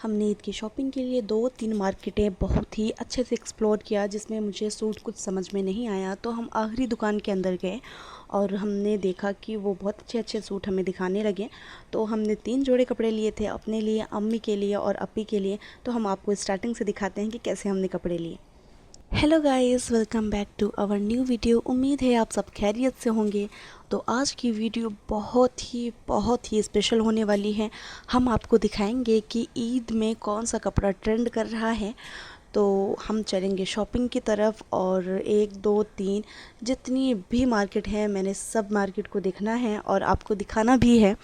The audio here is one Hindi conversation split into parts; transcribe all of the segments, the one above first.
हमने ईद की शॉपिंग के लिए 2-3 मार्केटें बहुत ही अच्छे से एक्सप्लोर किया, जिसमें मुझे सूट कुछ समझ में नहीं आया। तो हम आखिरी दुकान के अंदर गए और हमने देखा कि वो बहुत अच्छे सूट हमें दिखाने लगे। तो हमने 3 जोड़े कपड़े लिए थे, अपने लिए, अम्मी के लिए और अप्पी के लिए। तो हम आपको स्टार्टिंग से दिखाते हैं कि कैसे हमने कपड़े लिए। Hello guys, welcome back to our new video. उम्मीद है आप सब खैरियत से होंगे। तो आज की वीडियो बहुत ही स्पेशल होने वाली है। हम आपको दिखाएंगे कि ईद में कौन सा कपड़ा ट्रेंड कर रहा है। तो हम चलेंगे शॉपिंग की तरफ और 1, 2, 3 जितनी भी मार्केट है, मैंने सब मार्केट को देखना है और आपको दिखाना भी है।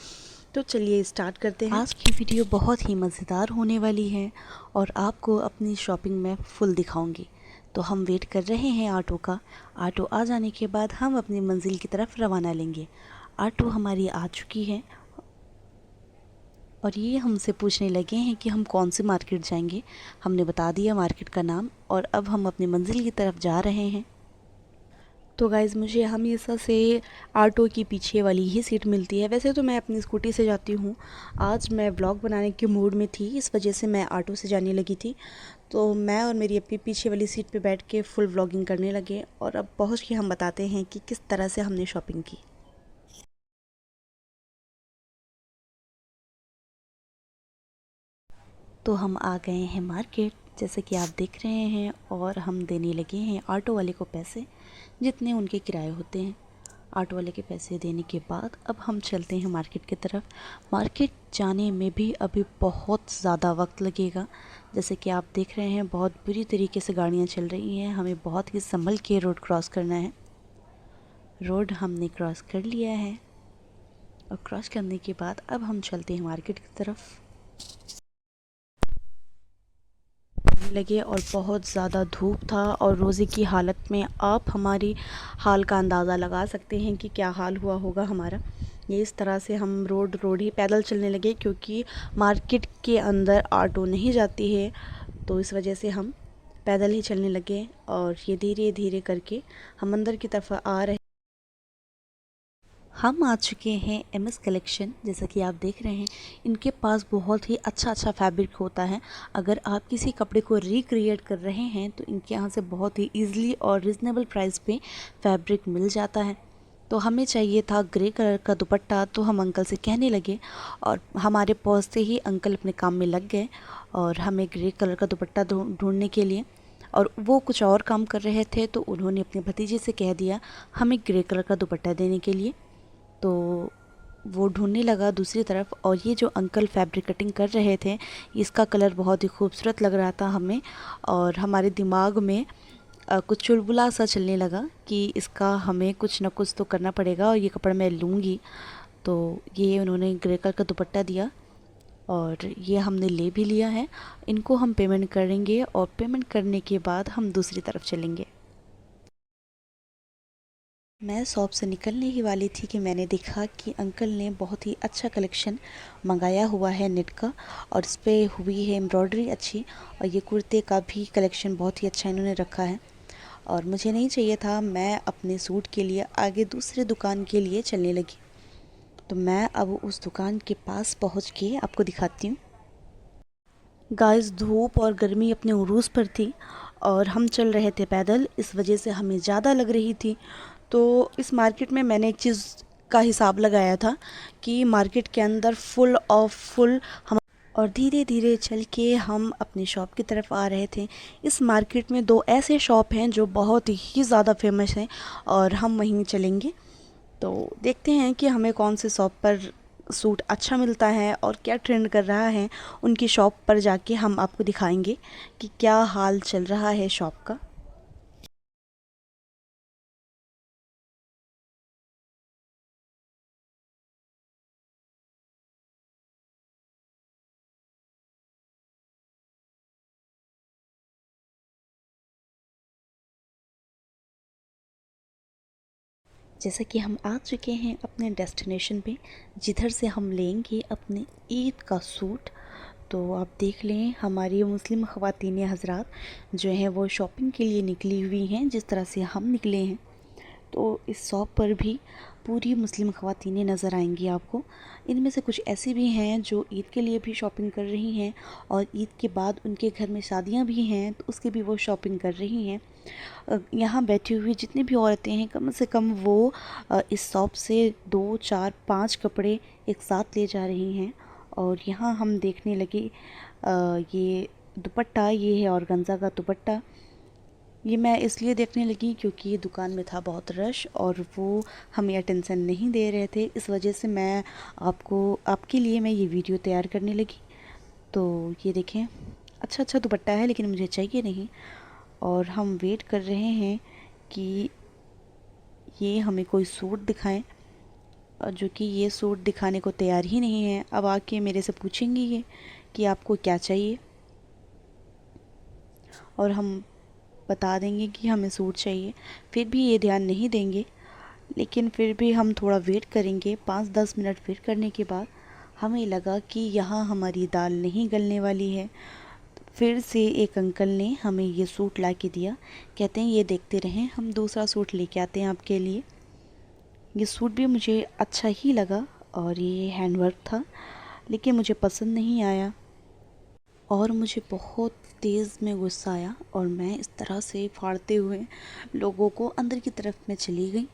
तो चलिए स्टार्ट करते हैं। आज की वीडियो बहुत ही मज़ेदार होने वाली है और आपको अपनी शॉपिंग में फुल दिखाऊंगी। तो हम वेट कर रहे हैं ऑटो का। ऑटो आ जाने के बाद हम अपनी मंजिल की तरफ रवाना लेंगे। ऑटो हमारी आ चुकी है और ये हमसे पूछने लगे हैं कि हम कौन सी मार्केट जाएंगे। हमने बता दिया मार्केट का नाम और अब हम अपनी मंजिल की तरफ जा रहे हैं। तो गाइज़, मुझे हमेशा से ऑटो की पीछे वाली ही सीट मिलती है। वैसे तो मैं अपनी स्कूटी से जाती हूँ। आज मैं व्लॉग बनाने के मूड में थी, इस वजह से मैं ऑटो से जाने लगी थी। तो मैं और मेरी अप्पी पीछे वाली सीट पे बैठ के फुल व्लॉगिंग करने लगे और अब पहुँच के हम बताते हैं कि किस तरह से हमने शॉपिंग की। तो हम आ गए हैं मार्केट, जैसे कि आप देख रहे हैं, और हम देने लगे हैं ऑटो वाले को पैसे, जितने उनके किराए होते हैं। ऑटो वाले के पैसे देने के बाद अब हम चलते हैं मार्केट की तरफ। मार्केट जाने में भी अभी बहुत ज़्यादा वक्त लगेगा। जैसे कि आप देख रहे हैं, बहुत बुरी तरीके से गाड़ियाँ चल रही हैं। हमें बहुत ही संभल के रोड क्रॉस करना है। रोड हमने क्रॉस कर लिया है और क्रॉस करने के बाद अब हम चलते हैं मार्केट की तरफ। लगे और बहुत ज़्यादा धूप था और रोज़े की हालत में आप हमारी हाल का अंदाज़ा लगा सकते हैं कि क्या हाल हुआ होगा हमारा। ये इस तरह से हम रोड ही पैदल चलने लगे, क्योंकि मार्केट के अंदर ऑटो नहीं जाती है। तो इस वजह से हम पैदल ही चलने लगे और ये धीरे धीरे करके हम अंदर की तरफ आ रहे। हम आ चुके हैं एमएस कलेक्शन। जैसा कि आप देख रहे हैं, इनके पास बहुत ही अच्छा फैब्रिक होता है। अगर आप किसी कपड़े को रिक्रिएट कर रहे हैं तो इनके यहाँ से बहुत ही ईज़िली और रिजनेबल प्राइस पे फैब्रिक मिल जाता है। तो हमें चाहिए था ग्रे कलर का दुपट्टा, तो हम अंकल से कहने लगे और हमारे पहुँचते ही अंकल अपने काम में लग गए और हमें ग्रे कलर का दुपट्टा ढूंढने के लिए, और वो कुछ और काम कर रहे थे, तो उन्होंने अपने भतीजे से कह दिया हमें ग्रे कलर का दुपट्टा देने के लिए। तो वो ढूंढने लगा दूसरी तरफ, और ये जो अंकल फैब्रिक कटिंग कर रहे थे, इसका कलर बहुत ही खूबसूरत लग रहा था हमें, और हमारे दिमाग में कुछ चुलबुला सा चलने लगा कि इसका हमें कुछ ना कुछ तो करना पड़ेगा और ये कपड़ा मैं लूँगी। तो ये उन्होंने ग्रे कलर का दुपट्टा दिया और ये हमने ले भी लिया है। इनको हम पेमेंट करेंगे और पेमेंट करने के बाद हम दूसरी तरफ चलेंगे। मैं शॉप से निकलने ही वाली थी कि मैंने देखा कि अंकल ने बहुत ही अच्छा कलेक्शन मंगाया हुआ है नेट का, और इस पर हुई है एम्ब्रॉयडरी अच्छी, और ये कुर्ते का भी कलेक्शन बहुत ही अच्छा इन्होंने रखा है। और मुझे नहीं चाहिए था, मैं अपने सूट के लिए आगे दूसरे दुकान के लिए चलने लगी। तो मैं अब उस दुकान के पास पहुंच के आपको दिखाती हूँ। गाइस, धूप और गर्मी अपने उरूज पर थी और हम चल रहे थे पैदल, इस वजह से हमें ज़्यादा लग रही थी। तो इस मार्केट में मैंने एक चीज़ का हिसाब लगाया था कि मार्केट के अंदर फुल ऑफ फुल हम, और धीरे धीरे चल के हम अपनी शॉप की तरफ आ रहे थे। इस मार्केट में 2 ऐसे शॉप हैं जो बहुत ही ज़्यादा फेमस हैं और हम वहीं चलेंगे। तो देखते हैं कि हमें कौन से शॉप पर सूट अच्छा मिलता है और क्या ट्रेंड कर रहा है। उनकी शॉप पर जाके हम आपको दिखाएंगे कि क्या हाल चल रहा है शॉप का। जैसा कि हम आ चुके हैं अपने डेस्टिनेशन पे, जिधर से हम लेंगे अपने ईद का सूट। तो आप देख लें, हमारी मुस्लिम ख़वातीन हज़रात जो हैं वो शॉपिंग के लिए निकली हुई हैं, जिस तरह से हम निकले हैं। तो इस शॉप पर भी पूरी मुस्लिम ख़वातीनें नज़र आएंगी आपको। इनमें से कुछ ऐसी भी हैं जो ईद के लिए भी शॉपिंग कर रही हैं और ईद के बाद उनके घर में शादियां भी हैं तो उसकी भी वो शॉपिंग कर रही हैं। यहाँ बैठी हुई जितनी भी औरतें हैं कम से कम वो इस शॉप से 2, 4, 5 कपड़े एक साथ ले जा रही हैं। और यहाँ हम देखने लगे ये दुपट्टा, ये है ऑर्गेन्जा का दुपट्टा। ये मैं इसलिए देखने लगी क्योंकि दुकान में था बहुत रश और वो हमें अटेंशन नहीं दे रहे थे, इस वजह से मैं आपके लिए मैं ये वीडियो तैयार करने लगी। तो ये देखें, अच्छा अच्छा दुपट्टा है लेकिन मुझे चाहिए नहीं। और हम वेट कर रहे हैं कि ये हमें कोई सूट दिखाएं, जो कि ये सूट दिखाने को तैयार ही नहीं है। अब आके मेरे से पूछेंगी ये कि आपको क्या चाहिए, और हम बता देंगे कि हमें सूट चाहिए, फिर भी ये ध्यान नहीं देंगे। लेकिन फिर भी हम थोड़ा वेट करेंगे। 5-10 मिनट वेट करने के बाद हमें लगा कि यहाँ हमारी दाल नहीं गलने वाली है। फिर से एक अंकल ने हमें ये सूट ला के दिया, कहते हैं ये देखते रहें, हम दूसरा सूट लेके आते हैं आपके लिए। ये सूट भी मुझे अच्छा ही लगा और ये हैंडवर्क था, लेकिन मुझे पसंद नहीं आया और मुझे बहुत तेज़ में गुस्सा आया और मैं इस तरह से फाड़ते हुए लोगों को अंदर की तरफ में चली गई।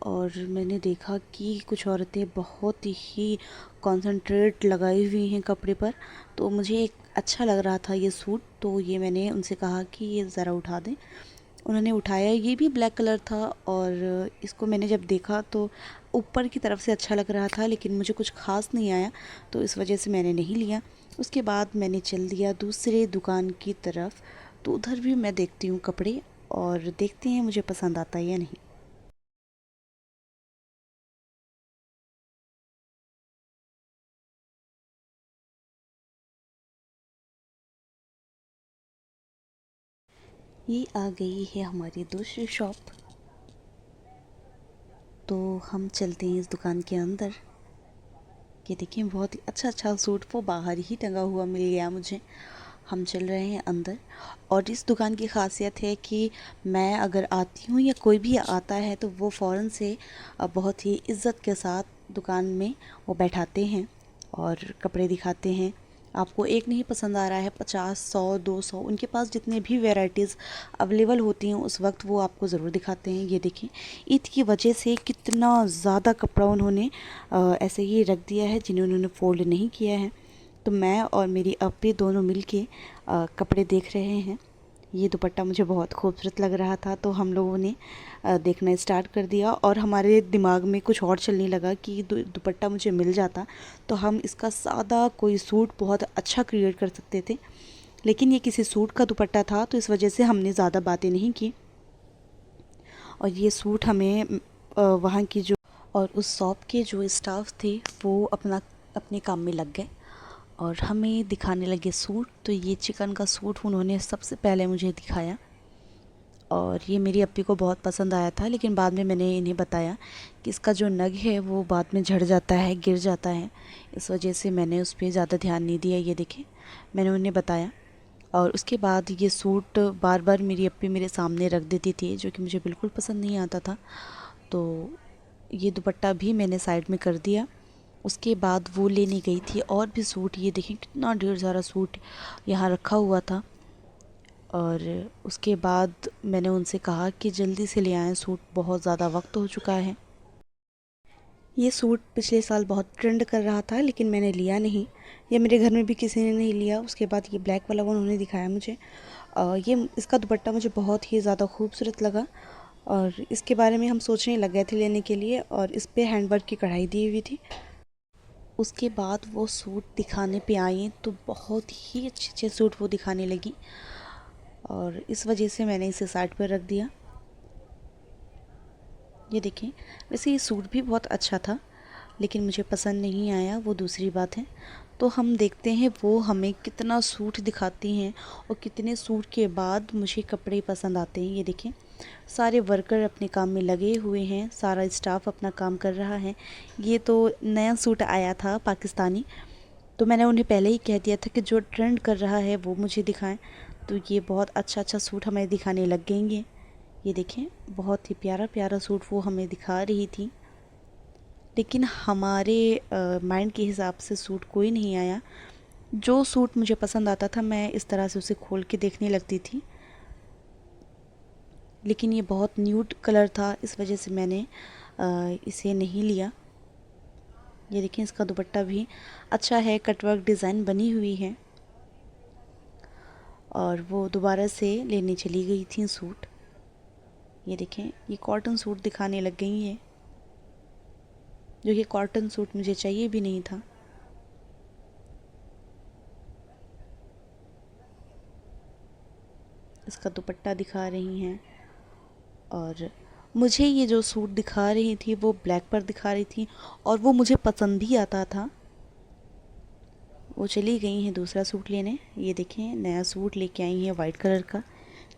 और मैंने देखा कि कुछ औरतें बहुत ही कंसंट्रेट लगाई हुई हैं कपड़े पर, तो मुझे एक अच्छा लग रहा था ये सूट, तो ये मैंने उनसे कहा कि ये ज़रा उठा दें। उन्होंने उठाया, ये भी ब्लैक कलर था और इसको मैंने जब देखा तो ऊपर की तरफ से अच्छा लग रहा था लेकिन मुझे कुछ ख़ास नहीं आया, तो इस वजह से मैंने नहीं लिया। उसके बाद मैंने चल दिया दूसरे दुकान की तरफ, तो उधर भी मैं देखती हूँ कपड़े और देखते हैं मुझे पसंद आता है या नहीं। ये आ गई है हमारी दूसरी शॉप, तो हम चलते हैं इस दुकान के अंदर। ये देखिए बहुत ही अच्छा अच्छा सूट वो बाहर ही टंगा हुआ मिल गया मुझे। हम चल रहे हैं अंदर। और इस दुकान की ख़ासियत है कि मैं अगर आती हूँ या कोई भी आता है तो वो फ़ौरन से बहुत ही इज़्ज़त के साथ दुकान में वो बैठाते हैं और कपड़े दिखाते हैं। आपको एक नहीं पसंद आ रहा है, 50, 100, 200 उनके पास जितने भी वैराइटीज़ अवेलेबल होती हैं उस वक्त वो आपको ज़रूर दिखाते हैं। ये देखें, ईद की वजह से कितना ज़्यादा कपड़ा उन्होंने ऐसे ही रख दिया है जिन्हें उन्होंने फ़ोल्ड नहीं किया है। तो मैं और मेरी अप्पी दोनों मिलके कपड़े देख रहे हैं। ये दुपट्टा मुझे बहुत खूबसूरत लग रहा था तो हम लोगों ने देखना स्टार्ट कर दिया और हमारे दिमाग में कुछ और चलने लगा कि दुपट्टा मुझे मिल जाता तो हम इसका सादा कोई सूट बहुत अच्छा क्रिएट कर सकते थे। लेकिन ये किसी सूट का दुपट्टा था तो इस वजह से हमने ज़्यादा बातें नहीं की और ये सूट हमें वहाँ की जो और उस शॉप के जो स्टाफ थे वो अपने काम में लग गए और हमें दिखाने लगे सूट। तो ये चिकन का सूट उन्होंने सबसे पहले मुझे दिखाया और ये मेरी अप्पी को बहुत पसंद आया था, लेकिन बाद में मैंने इन्हें बताया कि इसका जो नग है वो बाद में झड़ जाता है, गिर जाता है, इस वजह से मैंने उस पर ज़्यादा ध्यान नहीं दिया। ये देखें, मैंने उन्हें बताया और उसके बाद ये सूट बार बार मेरी अप्पी मेरे सामने रख देती थी जो कि मुझे बिल्कुल पसंद नहीं आता था। तो ये दुपट्टा भी मैंने साइड में कर दिया। उसके बाद वो लेने गई थी और भी सूट। ये देखें कितना ढेर सारा सूट यहाँ रखा हुआ था और उसके बाद मैंने उनसे कहा कि जल्दी से ले आएँ, सूट बहुत ज़्यादा वक्त हो चुका है। ये सूट पिछले साल बहुत ट्रेंड कर रहा था लेकिन मैंने लिया नहीं, ये मेरे घर में भी किसी ने नहीं लिया। उसके बाद ये ब्लैक वाला वो उन्होंने दिखाया मुझे। ये इसका दुपट्टा मुझे बहुत ही ज़्यादा खूबसूरत लगा और इसके बारे में हम सोचने लग गए थे लेने के लिए और इस पर हैंडवर्क की कढ़ाई दी हुई थी। उसके बाद वो सूट दिखाने पे आई तो बहुत ही अच्छे अच्छे सूट वो दिखाने लगी और इस वजह से मैंने इसे साइड पर रख दिया। ये देखें, वैसे ये सूट भी बहुत अच्छा था लेकिन मुझे पसंद नहीं आया, वो दूसरी बात है। तो हम देखते हैं वो हमें कितना सूट दिखाती हैं और कितने सूट के बाद मुझे कपड़े पसंद आते हैं। ये देखें, सारे वर्कर अपने काम में लगे हुए हैं, सारा स्टाफ अपना काम कर रहा है। ये तो नया सूट आया था पाकिस्तानी, तो मैंने उन्हें पहले ही कह दिया था कि जो ट्रेंड कर रहा है वो मुझे दिखाएं। तो ये बहुत अच्छा अच्छा सूट हमें दिखाने लग गएंगे। ये देखें, बहुत ही प्यारा प्यारा सूट वो हमें दिखा रही थी, लेकिन हमारे माइंड के हिसाब से सूट कोई नहीं आया। जो सूट मुझे पसंद आता था मैं इस तरह से उसे खोल के देखने लगती थी, लेकिन ये बहुत न्यूड कलर था, इस वजह से मैंने इसे नहीं लिया। ये देखिए, इसका दुपट्टा भी अच्छा है, कटवर्क डिज़ाइन बनी हुई है। और वो दोबारा से लेने चली गई थी सूट। ये देखें, ये कॉटन सूट दिखाने लग गई है, जो कि कॉटन सूट मुझे चाहिए भी नहीं था। इसका दुपट्टा दिखा रही हैं, और मुझे ये जो सूट दिखा रही थी वो ब्लैक पर दिखा रही थी, और वो मुझे पसंद भी आता था। वो चली गई हैं दूसरा सूट लेने। ये देखें, नया सूट लेके आई हैं वाइट कलर का,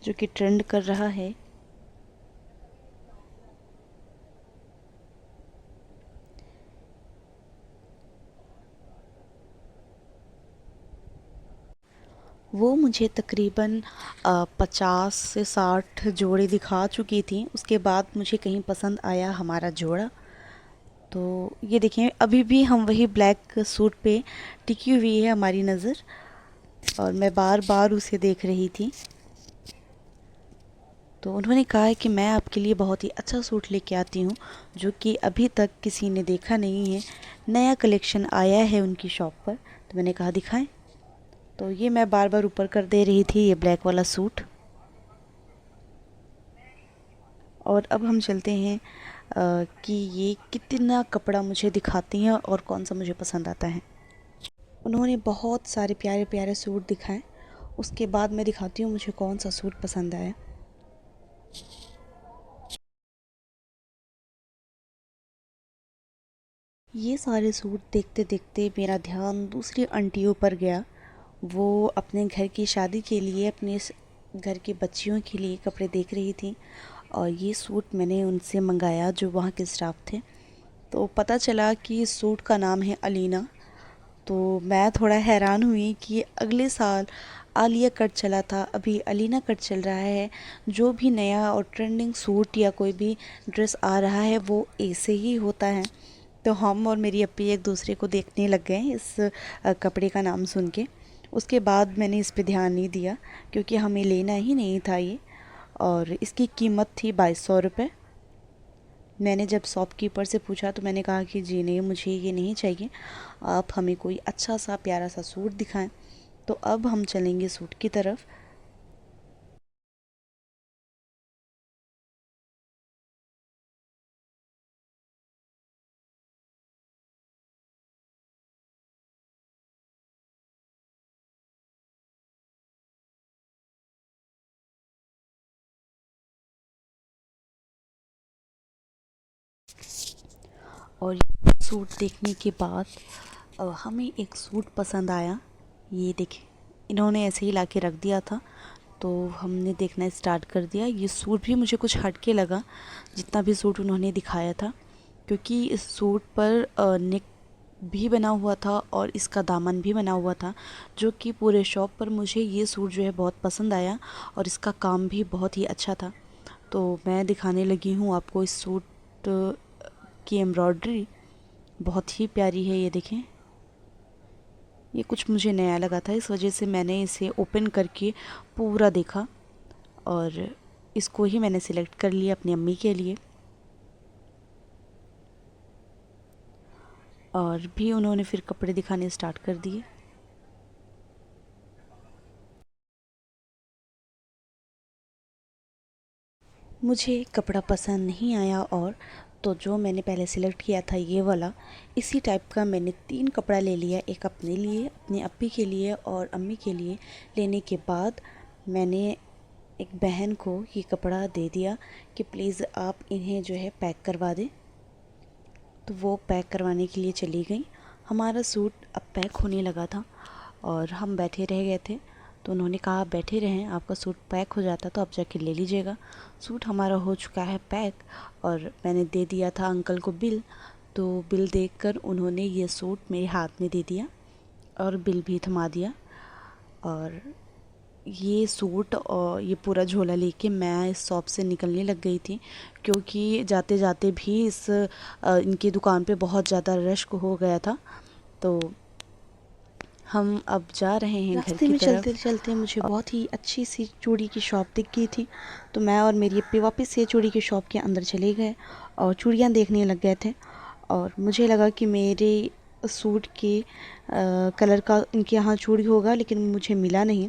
जो कि ट्रेंड कर रहा है। वो मुझे तकरीबन 50 से 60 जोड़े दिखा चुकी थी। उसके बाद मुझे कहीं पसंद आया हमारा जोड़ा। तो ये देखें, अभी भी हम वही ब्लैक सूट पे टिकी हुई है हमारी नज़र, और मैं बार बार उसे देख रही थी। तो उन्होंने कहा है कि मैं आपके लिए बहुत ही अच्छा सूट लेके आती हूँ, जो कि अभी तक किसी ने देखा नहीं है। नया कलेक्शन आया है उनकी शॉप पर। तो मैंने कहा दिखाएं। तो ये मैं बार बार ऊपर कर दे रही थी ये ब्लैक वाला सूट। और अब हम चलते हैं कि ये कितना कपड़ा मुझे दिखाती हैं और कौन सा मुझे पसंद आता है। उन्होंने बहुत सारे प्यारे प्यारे सूट दिखाए, उसके बाद मैं दिखाती हूँ मुझे कौन सा सूट पसंद आया। ये सारे सूट देखते देखते मेरा ध्यान दूसरी आंटियों पर गया। वो अपने घर की शादी के लिए, अपने घर की बच्चियों के लिए कपड़े देख रही थी, और ये सूट मैंने उनसे मंगाया जो वहाँ के स्टाफ थे। तो पता चला कि इस सूट का नाम है अलीना। तो मैं थोड़ा हैरान हुई कि अगले साल आलिया कट चला था, अभी अलीना कट चल रहा है। जो भी नया और ट्रेंडिंग सूट या कोई भी ड्रेस आ रहा है वो ऐसे ही होता है। तो हम और मेरी अप्पी एक दूसरे को देखने लग गए इस कपड़े का नाम सुन के। उसके बाद मैंने इस पे ध्यान नहीं दिया, क्योंकि हमें लेना ही नहीं था ये, और इसकी कीमत थी 2200 रुपये। मैंने जब शॉपकीपर से पूछा तो मैंने कहा कि जी नहीं, मुझे ये नहीं चाहिए, आप हमें कोई अच्छा सा प्यारा सा सूट दिखाएं। तो अब हम चलेंगे सूट की तरफ। और ये सूट देखने के बाद हमें एक सूट पसंद आया। ये देखें, इन्होंने ऐसे ही ला के रख दिया था, तो हमने देखना स्टार्ट कर दिया। ये सूट भी मुझे कुछ हटके लगा जितना भी सूट उन्होंने दिखाया था, क्योंकि इस सूट पर नेक भी बना हुआ था और इसका दामन भी बना हुआ था, जो कि पूरे शॉप पर मुझे ये सूट जो है बहुत पसंद आया, और इसका काम भी बहुत ही अच्छा था। तो मैं दिखाने लगी हूँ आपको इस सूट की एम्ब्रॉयडरी, बहुत ही प्यारी है। ये देखें, ये कुछ मुझे नया लगा था, इस वजह से मैंने इसे ओपन करके पूरा देखा, और इसको ही मैंने सिलेक्ट कर लिया अपनी अम्मी के लिए। और भी उन्होंने फिर कपड़े दिखाने स्टार्ट कर दिए। मुझे कपड़ा पसंद नहीं आया, और तो जो मैंने पहले सिलेक्ट किया था ये वाला, इसी टाइप का मैंने 3 कपड़ा ले लिया, एक अपने लिए, अपनी अप्पी के लिए और अम्मी के लिए। लेने के बाद मैंने एक बहन को ये कपड़ा दे दिया कि प्लीज़ आप इन्हें जो है पैक करवा दें। तो वो पैक करवाने के लिए चली गई। हमारा सूट अब पैक होने लगा था, और हम बैठे रह गए थे। तो उन्होंने कहा बैठे रहें, आपका सूट पैक हो जाता तो आप जाके ले लीजिएगा। सूट हमारा हो चुका है पैक, और मैंने दे दिया था अंकल को बिल। तो बिल देखकर उन्होंने ये सूट मेरे हाथ में दे दिया और बिल भी थमा दिया। और ये सूट और ये पूरा झोला लेके मैं इस शॉप से निकलने लग गई थी, क्योंकि जाते जाते भी इनकी दुकान पे बहुत ज़्यादा रश हो गया था। तो हम अब जा रहे हैं घर रास्ते की में तरफ। चलते चलते मुझे बहुत ही अच्छी सी चूड़ी की शॉप दिख गई थी, तो मैं और मेरी अप्पी वापस से चूड़ी की शॉप के अंदर चले गए और चूड़ियाँ देखने लग गए थे। और मुझे लगा कि मेरे सूट के कलर का इनके यहाँ चूड़ी होगा, लेकिन मुझे मिला नहीं।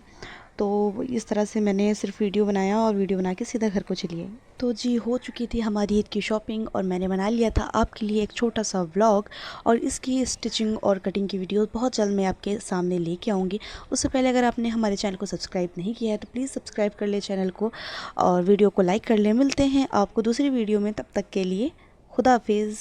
तो इस तरह से मैंने सिर्फ वीडियो बनाया और वीडियो बना के सीधा घर को चली आई। तो जी, हो चुकी थी हमारी ईद की शॉपिंग और मैंने बना लिया था आपके लिए एक छोटा सा व्लॉग, और इसकी स्टिचिंग और कटिंग की वीडियो बहुत जल्द मैं आपके सामने लेके आऊँगी। उससे पहले अगर आपने हमारे चैनल को सब्सक्राइब नहीं किया है तो प्लीज़ सब्सक्राइब कर ले चैनल को और वीडियो को लाइक कर ले। मिलते हैं आपको दूसरी वीडियो में, तब तक के लिए खुदा हाफिज़।